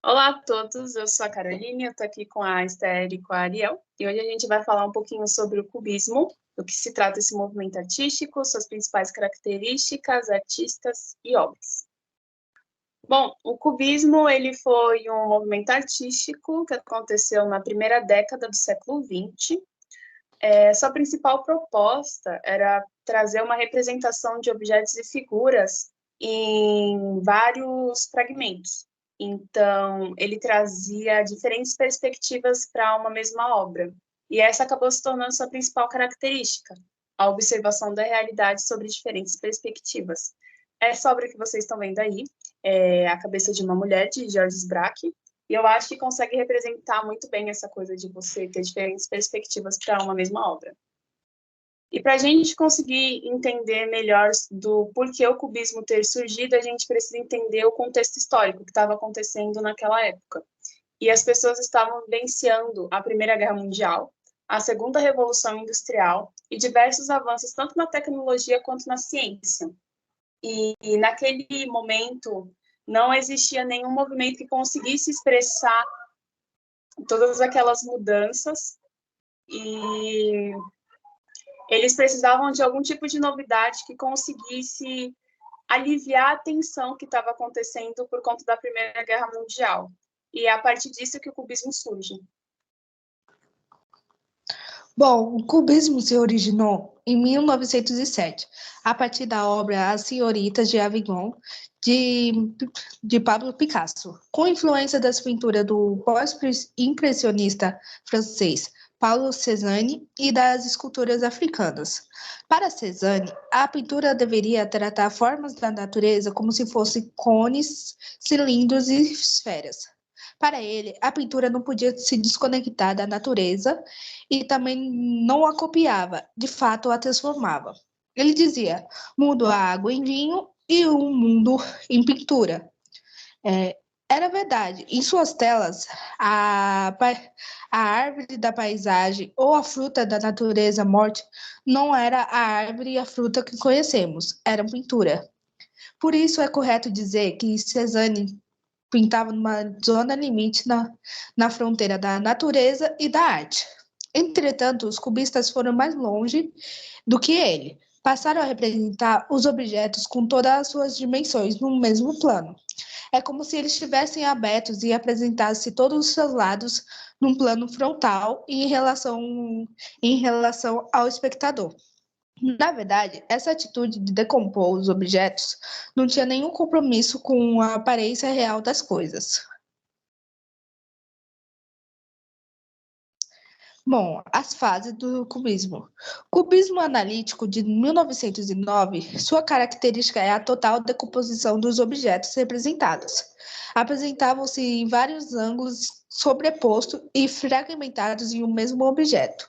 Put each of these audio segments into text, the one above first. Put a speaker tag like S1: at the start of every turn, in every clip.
S1: Olá a todos, eu sou a Caroline, eu estou aqui com a Esther e com a Ariel, e hoje a gente vai falar um pouquinho sobre o cubismo, do que se trata esse movimento artístico, suas principais características, artistas e obras. Bom, o cubismo ele foi um movimento artístico que aconteceu na primeira década do século XX. Sua principal proposta era trazer uma representação de objetos e figuras em vários fragmentos. Então, ele trazia diferentes perspectivas para uma mesma obra. E essa acabou se tornando sua principal característica, a observação da realidade sobre diferentes perspectivas. Essa obra que vocês estão vendo aí é A Cabeça de uma Mulher, de Georges Braque, e eu acho que consegue representar muito bem essa coisa de você ter diferentes perspectivas para uma mesma obra. E para a gente conseguir entender melhor do porquê o cubismo ter surgido, a gente precisa entender o contexto histórico que estava acontecendo naquela época. E as pessoas estavam vivenciando a Primeira Guerra Mundial, a Segunda Revolução Industrial e diversos avanços tanto na tecnologia quanto na ciência. E naquele momento não existia nenhum movimento que conseguisse expressar todas aquelas mudanças e eles precisavam de algum tipo de novidade que conseguisse aliviar a tensão que estava acontecendo por conta da Primeira Guerra Mundial. E é a partir disso que o cubismo surge.
S2: Bom, o cubismo se originou em 1907, a partir da obra As Senhoritas de Avignon, de Pablo Picasso, com influência das pinturas do pós-impressionista francês Paulo Cézanne e das esculturas africanas. Para Cézanne, a pintura deveria tratar formas da natureza como se fossem cones, cilindros e esferas. Para ele, a pintura não podia se desconectar da natureza e também não a copiava, de fato a transformava. Ele dizia: mudo a água em vinho e o mundo em pintura. Era verdade. Em suas telas, a árvore da paisagem ou a fruta da natureza morte não era a árvore e a fruta que conhecemos, eram pintura. Por isso é correto dizer que Cézanne pintava numa zona limite na fronteira da natureza e da arte. Entretanto, os cubistas foram mais longe do que ele. Passaram a representar os objetos com todas as suas dimensões no mesmo plano. É como se eles estivessem abertos e apresentassem todos os seus lados num plano frontal em relação ao espectador. Na verdade, essa atitude de decompor os objetos não tinha nenhum compromisso com a aparência real das coisas. Bom, as fases do cubismo. Cubismo analítico de 1909, sua característica é a total decomposição dos objetos representados. Apresentavam-se em vários ângulos sobrepostos e fragmentados em um mesmo objeto.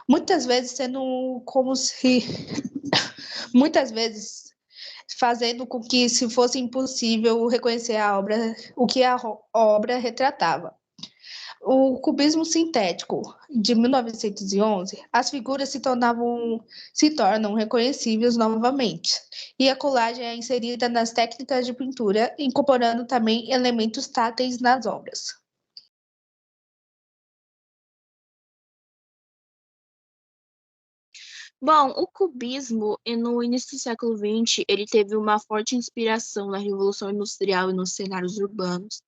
S2: Muitas vezes sendo como se muitas vezes fazendo com que se fosse impossível reconhecer a obra, o que a obra retratava. O cubismo sintético de 1911, as figuras se tornam reconhecíveis novamente, e a colagem é inserida nas técnicas de pintura, incorporando também elementos táteis nas obras.
S3: Bom, o cubismo, no início do século XX, ele teve uma forte inspiração na Revolução Industrial e nos cenários urbanos.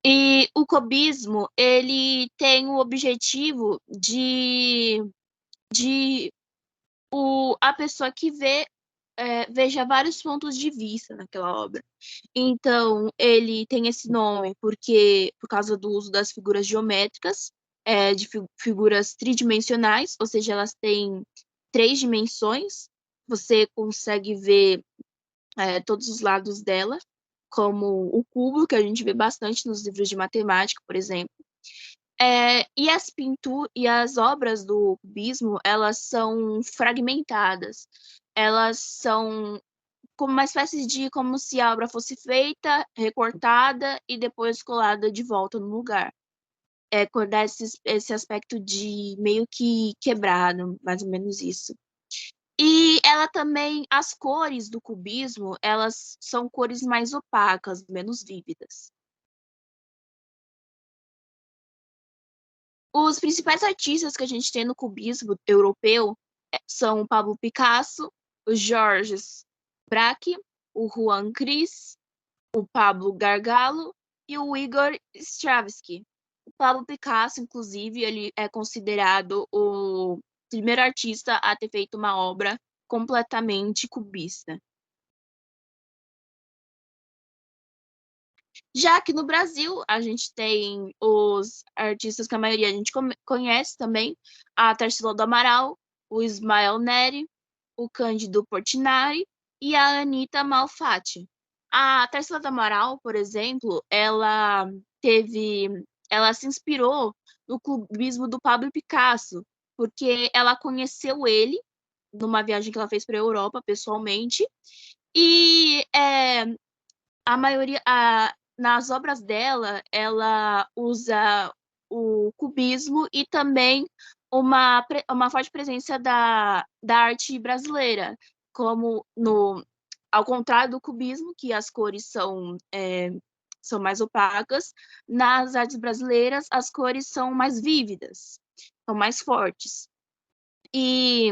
S3: E o cubismo, ele tem o objetivo de a pessoa que vê, veja vários pontos de vista naquela obra. Então, ele tem esse nome por causa do uso das figuras geométricas, de figuras tridimensionais, ou seja, elas têm 3 dimensões. Você consegue ver todos os lados dela, como o cubo, que a gente vê bastante nos livros de matemática, por exemplo. E as obras do cubismo, elas são fragmentadas. Elas são como uma espécie de como se a obra fosse feita, recortada e depois colada de volta no lugar. Acordar esse aspecto de meio que quebrado, mais ou menos isso. E ela também, as cores do cubismo, elas são cores mais opacas, menos vívidas. Os principais artistas que a gente tem no cubismo europeu são o Pablo Picasso, o Georges Braque, o Juan Gris, o Pablo Gargallo e o Igor Stravinsky. O Pablo Picasso, inclusive, ele é considerado o primeiro artista a ter feito uma obra completamente cubista. Já que no Brasil, a gente tem os artistas que a maioria a gente conhece também, a Tarsila do Amaral, o Ismael Neri, o Cândido Portinari e a Anita Malfatti. A Tarsila do Amaral, por exemplo, ela se inspirou no cubismo do Pablo Picasso, porque ela conheceu ele numa viagem que ela fez para a Europa pessoalmente, e a maioria, nas obras dela, ela usa o cubismo e também uma forte presença da arte brasileira, como ao contrário do cubismo, que as cores são mais opacas, nas artes brasileiras as cores são mais vívidas, são mais fortes. E,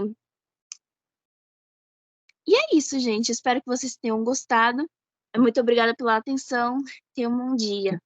S3: e é isso, gente. Espero que vocês tenham gostado. Muito obrigada pela atenção. Tenham um bom dia.